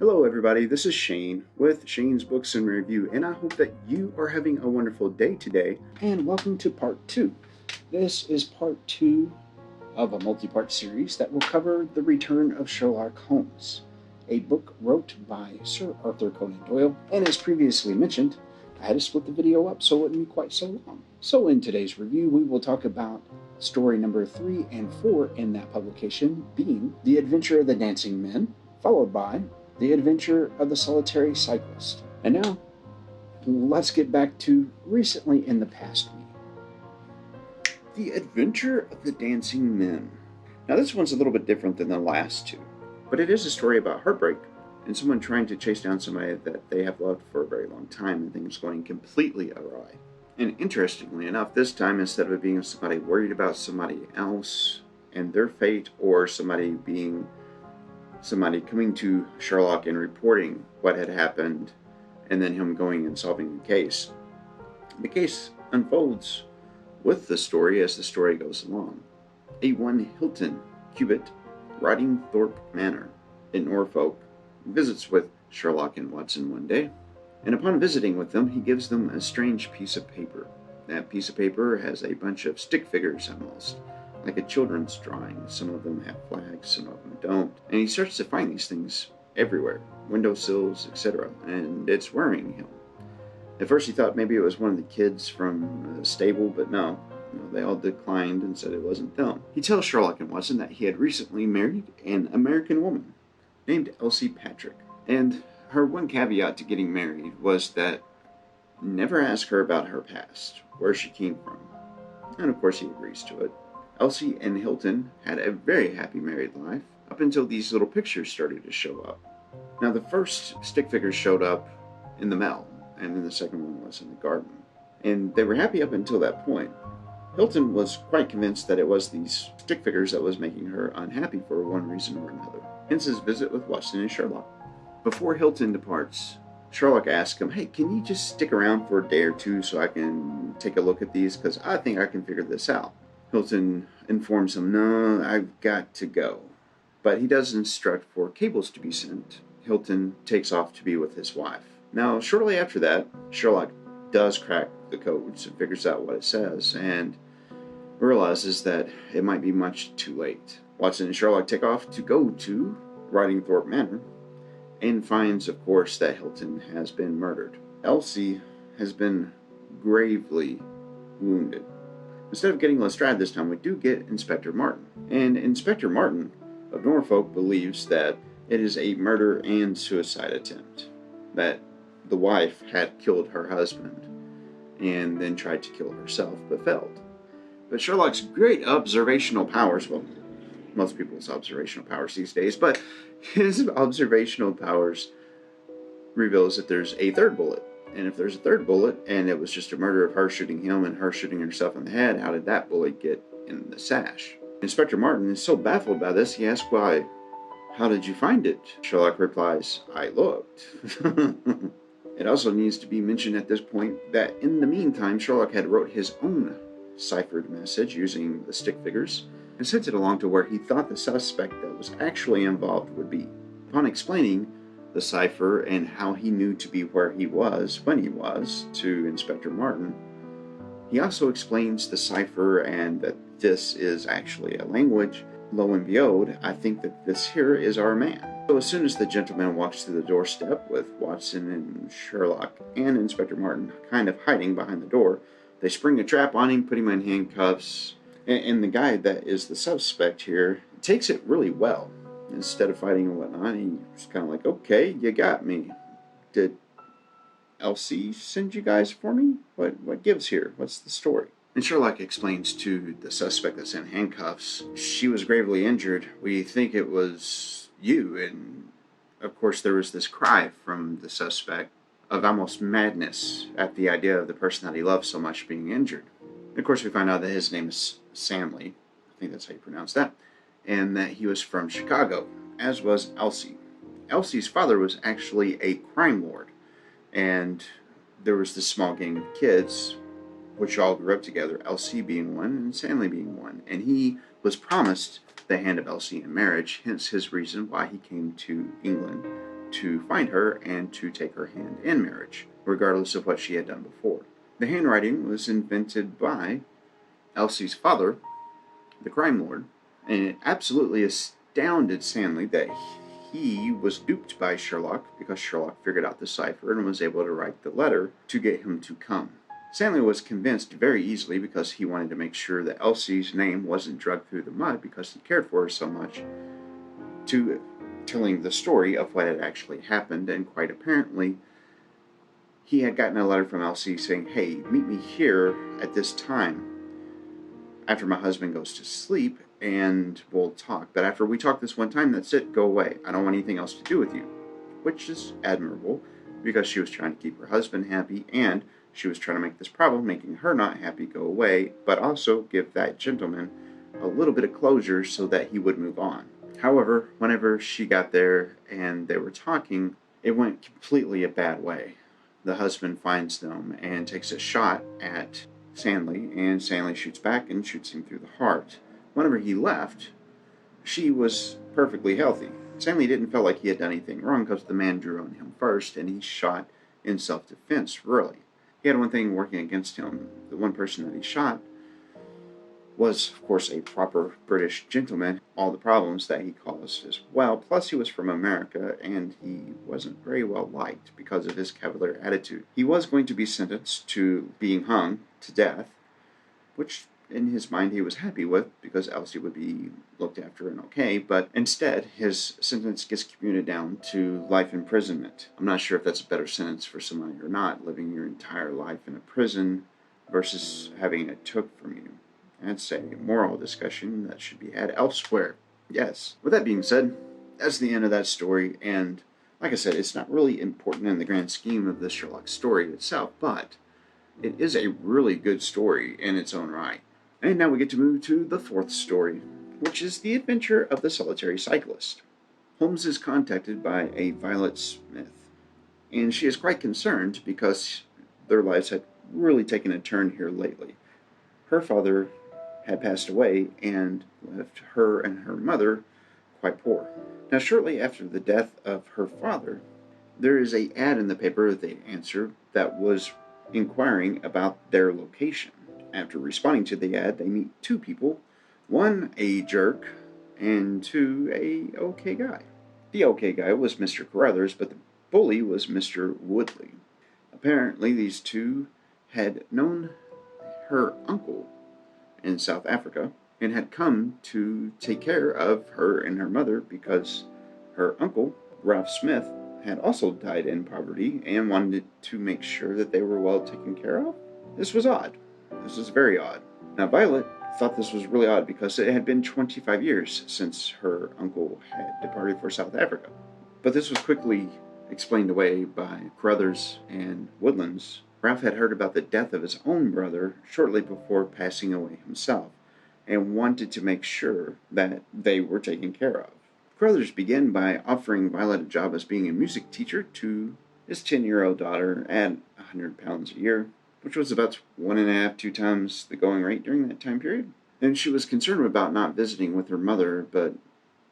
Hello everybody, this is Shane with Shane's Books and Review, and I hope that you are having a wonderful day today, and welcome to part 2. This is part 2 of a multi-part series that will cover The Return of Sherlock Holmes, a book wrote by Sir Arthur Conan Doyle, and as previously mentioned, I had to split the video up so it wouldn't be quite so long. So in today's review, we will talk about story number 3 and 4 in that publication, being The Adventure of the Dancing Men, followed by The Adventure of the Solitary Cyclist. And now, let's get back to recently in the past week. The Adventure of the Dancing Men. Now this one's a little bit different than the last two, but it is a story about heartbreak and someone trying to chase down somebody that they have loved for a very long time and things going completely awry. And interestingly enough, this time instead of it being somebody worried about somebody else and their fate, or somebody coming to Sherlock and reporting what had happened, and then him going and solving the case. The case unfolds with the story as the story goes along. A one Hilton Cubitt, Thorpe Manor in Norfolk, visits with Sherlock and Watson one day, and upon visiting with them, he gives them a strange piece of paper. That piece of paper has a bunch of stick figures almost, like a children's drawing. Some of them have flags, some of them don't. And he starts to find these things everywhere, windowsills, etc. And it's worrying him. At first he thought maybe it was one of the kids from the stable, but no, they all declined and said it wasn't them. He tells Sherlock and Watson that he had recently married an American woman named Elsie Patrick. And her one caveat to getting married was that never ask her about her past, where she came from. And of course he agrees to it. Elsie and Hilton had a very happy married life up until these little pictures started to show up. Now the first stick figures showed up in the mail, and then the second one was in the garden. And they were happy up until that point. Hilton was quite convinced that it was these stick figures that was making her unhappy for one reason or another. Hence his visit with Watson and Sherlock. Before Hilton departs, Sherlock asks him, "Hey, can you just stick around for a day or two so I can take a look at these? Because I think I can figure this out." Hilton informs him, "No, I've got to go." But he does instruct for cables to be sent. Hilton takes off to be with his wife. Now, shortly after that, Sherlock does crack the codes and figures out what it says, and realizes that it might be much too late. Watson and Sherlock take off to go to Thorpe Manor, and finds, of course, that Hilton has been murdered. Elsie has been gravely wounded. Instead of getting Lestrade this time, we do get Inspector Martin. And Inspector Martin of Norfolk believes that it is a murder and suicide attempt, that the wife had killed her husband and then tried to kill herself but failed. But Sherlock's great observational powers, well, most people's observational powers these days, but his observational powers reveals that there's a third bullet. And if there's a third bullet, and it was just a murder of her shooting him and her shooting herself in the head, how did that bullet get in the sash? Inspector Martin is so baffled by this, he asks, "Why, how did you find it?" Sherlock replies, "I looked." It also needs to be mentioned at this point that in the meantime, Sherlock had wrote his own ciphered message using the stick figures and sent it along to where he thought the suspect that was actually involved would be. Upon explaining the cipher and how he knew to be where he was when he was to Inspector Martin, he also explains the cipher and that this is actually a language. Lo and behold, I think that this here is our man. So as soon as the gentleman walks through the doorstep with Watson and Sherlock and Inspector Martin kind of hiding behind the door, they spring a trap on him, put him in handcuffs, and the guy that is the suspect here takes it really well. Instead of fighting and whatnot, he's kind of like, "Okay, you got me. Did Elsie send you guys for me? What gives here? What's the story?" And Sherlock explains to the suspect that's in handcuffs, "She was gravely injured. We think it was you." And of course there was this cry from the suspect of almost madness at the idea of the person that he loved so much being injured. And of course we find out that his name is Samley, I think that's how you pronounce that, and that he was from Chicago, as was Elsie. Elsie's father was actually a crime lord, and there was this small gang of kids which all grew up together, Elsie being one and Samley being one, and he was promised the hand of Elsie in marriage, hence his reason why he came to England to find her and to take her hand in marriage, regardless of what she had done before. The handwriting was invented by Elsie's father, the crime lord, and it absolutely astounded Stanley that he was duped by Sherlock because Sherlock figured out the cipher and was able to write the letter to get him to come. Stanley was convinced very easily because he wanted to make sure that Elsie's name wasn't dragged through the mud because he cared for her so much, to telling the story of what had actually happened. And quite apparently, he had gotten a letter from Elsie saying, "Hey, meet me here at this time after my husband goes to sleep and we'll talk. But after we talk this one time, that's it, go away. I don't want anything else to do with you." Which is admirable because she was trying to keep her husband happy and she was trying to make this problem, making her not happy, go away, but also give that gentleman a little bit of closure so that he would move on. However, whenever she got there and they were talking, it went completely a bad way. The husband finds them and takes a shot at Stanley, and Stanley shoots back and shoots him through the heart. Whenever he left, she was perfectly healthy. Stanley didn't feel like he had done anything wrong because the man drew on him first, and he shot in self-defense, really. He had one thing working against him. The one person that he shot was, of course, a proper British gentleman. All the problems that he caused as well. Plus, he was from America, and he wasn't very well liked because of his cavalier attitude. He was going to be sentenced to being hung to death, which in his mind he was happy with because Elsie would be looked after and okay, but instead his sentence gets commuted down to life imprisonment. I'm not sure if that's a better sentence for somebody or not, living your entire life in a prison versus having it took from you. That's a moral discussion that should be had elsewhere. Yes. With that being said, that's the end of that story, and like I said, it's not really important in the grand scheme of the Sherlock story itself, but it is a really good story in its own right. And now we get to move to the fourth story, which is the adventure of the solitary cyclist. Holmes is contacted by a Violet Smith, and she is quite concerned because their lives had really taken a turn here lately. Her father had passed away and left her and her mother quite poor. Now, shortly after the death of her father, there is an ad in the paper they answer that was inquiring about their location. After responding to the ad, they meet two people, one a jerk and two a okay guy. The okay guy was Mr. Carruthers, but the bully was Mr. Woodley. Apparently, these two had known her uncle in South Africa and had come to take care of her and her mother because her uncle, Ralph Smith, had also died in poverty and wanted to make sure that they were well taken care of. This was odd. This was very odd. Now, Violet thought this was really odd because it had been 25 years since her uncle had departed for South Africa. But this was quickly explained away by Carruthers and Woodlands. Ralph had heard about the death of his own brother shortly before passing away himself and wanted to make sure that they were taken care of. Carruthers began by offering Violet a job as being a music teacher to his 10-year-old daughter at £100 a year, which was about 1.5 to 2 times the going rate during that time period. And she was concerned about not visiting with her mother, but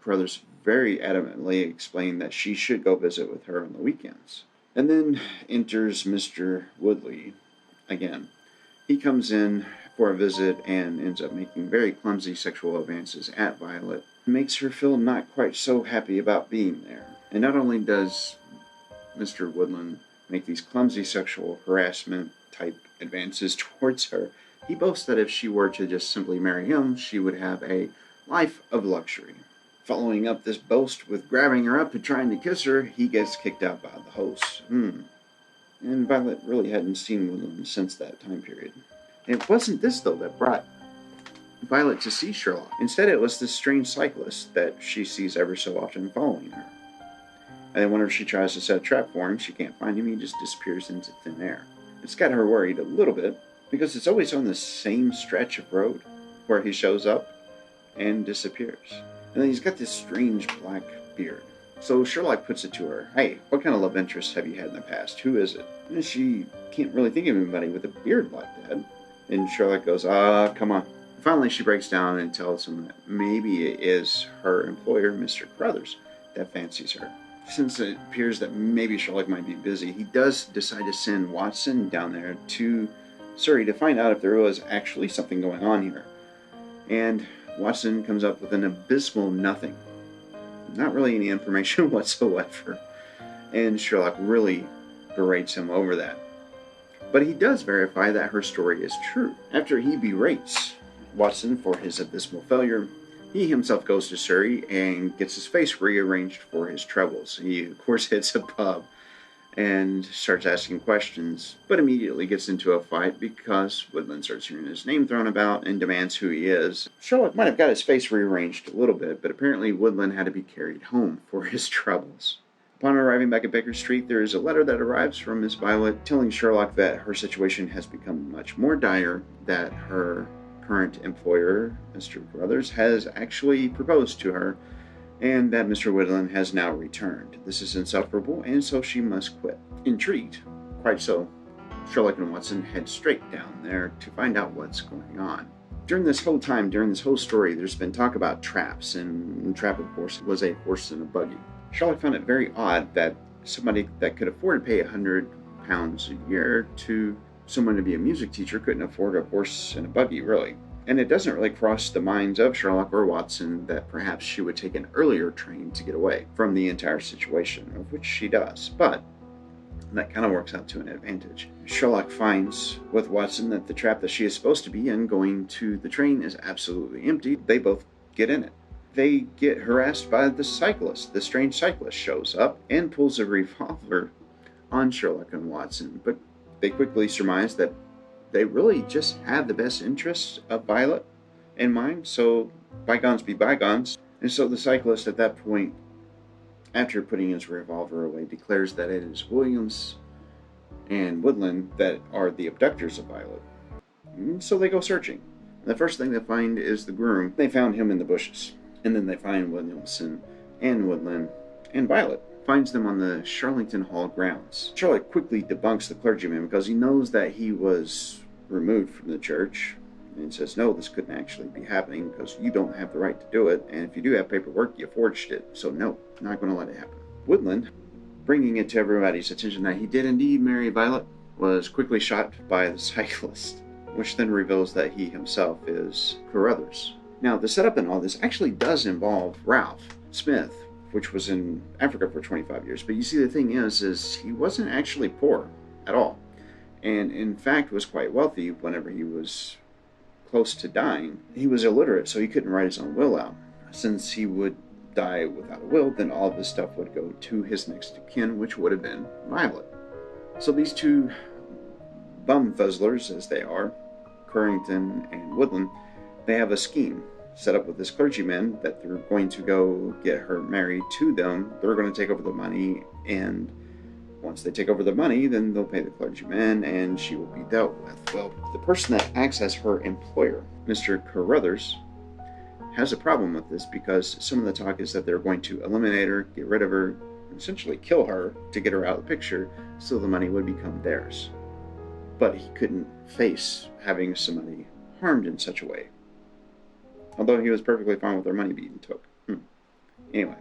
Carruthers very adamantly explained that she should go visit with her on the weekends. And then enters Mr. Woodley again. He comes in for a visit and ends up making very clumsy sexual advances at Violet. It makes her feel not quite so happy about being there. And not only does Mr. Woodland make these clumsy sexual harassment type advances towards her, he boasts that if she were to just simply marry him, she would have a life of luxury. Following up this boast with grabbing her up and trying to kiss her, he gets kicked out by the host. And Violet really hadn't seen Woodland since that time period. It wasn't this, though, that brought Violet to see Sherlock. Instead, it was this strange cyclist that she sees ever so often following her. And then whenever she tries to set a trap for him, she can't find him, he just disappears into thin air. It's got her worried a little bit, because it's always on the same stretch of road where he shows up and disappears. And then he's got this strange black beard. So Sherlock puts it to her, "Hey, what kind of love interest have you had in the past? Who is it?" And she can't really think of anybody with a beard like that. And Sherlock goes, come on. Finally, she breaks down and tells him that maybe it is her employer, Mr. Carruthers, that fancies her. Since it appears that maybe Sherlock might be busy, he does decide to send Watson down there to Surrey to find out if there was actually something going on here. And Watson comes up with an abysmal nothing. Not really any information whatsoever. And Sherlock really berates him over that. But he does verify that her story is true. After he berates Watson for his abysmal failure, he himself goes to Surrey and gets his face rearranged for his troubles. He, of course, hits a pub and starts asking questions, but immediately gets into a fight because Woodland starts hearing his name thrown about and demands who he is. Sherlock might have got his face rearranged a little bit, but apparently Woodland had to be carried home for his troubles. Upon arriving back at Baker Street, there is a letter that arrives from Miss Violet telling Sherlock that her situation has become much more dire, that her current employer, Mr. Carruthers, has actually proposed to her, and that Mr. Woodland has now returned. This is insufferable, and so she must quit. Intrigued, quite so, Sherlock and Watson head straight down there to find out what's going on. During this whole time, during this whole story, there's been talk about traps, and trap, of course, was a horse and a buggy. Sherlock found it very odd that somebody that could afford to pay £100 a year to someone to be a music teacher couldn't afford a horse and a buggy, really. And it doesn't really cross the minds of Sherlock or Watson that perhaps she would take an earlier train to get away from the entire situation, of which she does. But that kind of works out to an advantage. Sherlock finds with Watson that the trap that she is supposed to be in going to the train is absolutely empty. They both get in it. They get harassed by the cyclist. The strange cyclist shows up and pulls a revolver on Sherlock and Watson, but they quickly surmise that they really just have the best interests of Violet in mind, so bygones be bygones. And so the cyclist at that point, after putting his revolver away, declares that it is Williams and Woodland that are the abductors of Violet. And so they go searching. And the first thing they find is the groom. They found him in the bushes. And then they find Williamson and Woodland, and Violet finds them on the Charlington Hall grounds. Sherlock quickly debunks the clergyman because he knows that he was removed from the church, and says, no, this couldn't actually be happening because you don't have the right to do it, and if you do have paperwork, you forged it, so no, not going to let it happen. Woodland, bringing it to everybody's attention that he did indeed marry Violet, was quickly shot by the cyclist, which then reveals that he himself is Carruthers. Now, the setup in all this actually does involve Ralph Smith, which was in Africa for 25 years. But you see, the thing is he wasn't actually poor at all. And in fact was quite wealthy whenever he was close to dying. He was illiterate, so he couldn't write his own will out. Since he would die without a will, then all of this stuff would go to his next of kin, which would have been Violet. So these two bumfuzzlers, as they are, Carrington and Woodland, they have a scheme set up with this clergyman that they're going to go get her married to them. They're going to take over the money, and once they take over the money, then they'll pay the clergyman and she will be dealt with. Well, the person that acts as her employer, Mr. Carruthers, has a problem with this because some of the talk is that they're going to eliminate her, get rid of her, essentially kill her to get her out of the picture so the money would become theirs. But he couldn't face having somebody harmed in such a way, although he was perfectly fine with their money being took. Anyway,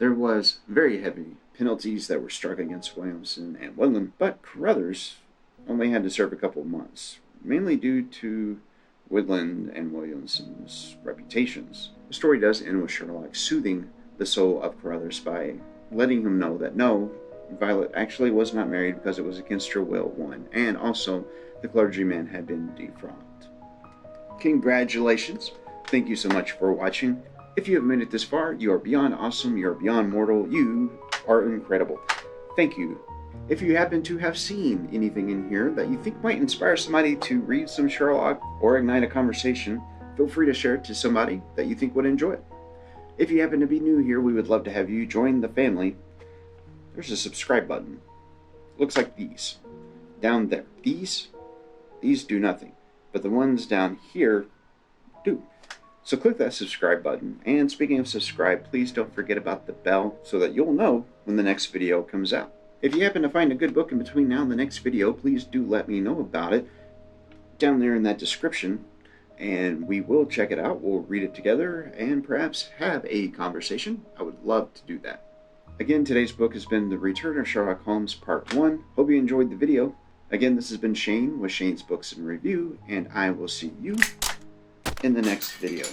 there was very heavy penalties that were struck against Williamson and Woodland, but Carruthers only had to serve a couple of months, mainly due to Woodland and Williamson's reputations. The story does end with Sherlock soothing the soul of Carruthers by letting him know that no, Violet actually was not married because it was against her will, one, and also the clergyman had been defrauded. Congratulations. Thank you so much for watching. If you have made it this far, you are beyond awesome, you are beyond mortal, you are incredible. Thank you. If you happen to have seen anything in here that you think might inspire somebody to read some Sherlock or ignite a conversation, feel free to share it to somebody that you think would enjoy it. If you happen to be new here, we would love to have you join the family. There's a subscribe button. Looks like these. Down there. These do nothing. But the ones down here do. So click that subscribe button. And speaking of subscribe, please don't forget about the bell so that you'll know when the next video comes out. If you happen to find a good book in between now and the next video, please do let me know about it down there in that description. And we will check it out. We'll read it together and perhaps have a conversation. I would love to do that. Again, today's book has been The Return of Sherlock Holmes Part 1. Hope you enjoyed the video. Again, this has been Shane with Shane's Books and Review, and I will see you in the next video.